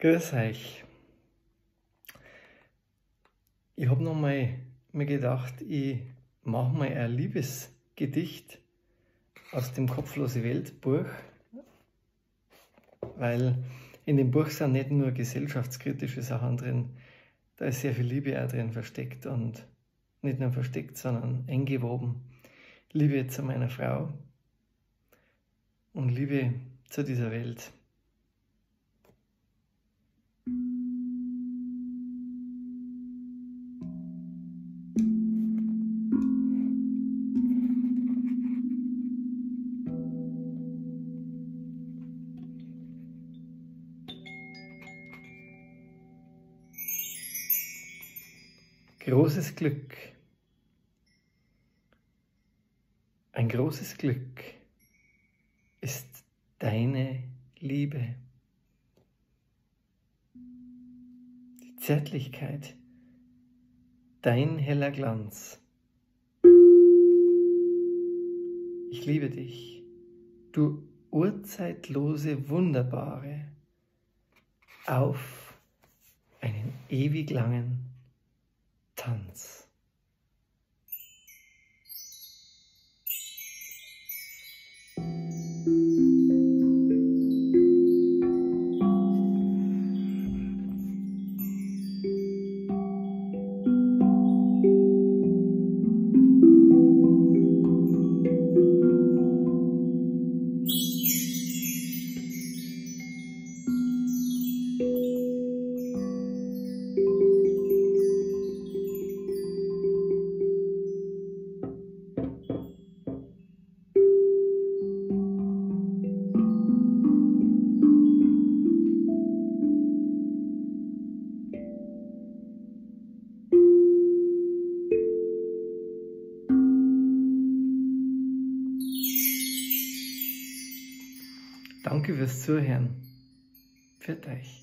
Grüß euch. Ich habe noch mal mir gedacht, ich mache mal ein Liebesgedicht aus dem Kopflose Welt Buch, weil in dem Buch sind nicht nur gesellschaftskritische Sachen drin, da ist sehr viel Liebe auch drin versteckt und nicht nur versteckt, sondern eingewoben. Liebe zu meiner Frau und Liebe zu dieser Welt. Großes Glück. Ein großes Glück ist deine Liebe. Die Zärtlichkeit, dein heller Glanz. Ich liebe dich, du urzeitlose Wunderbare, auf einen ewig langen Tanz. Danke fürs Zuhören. Pfiat euch.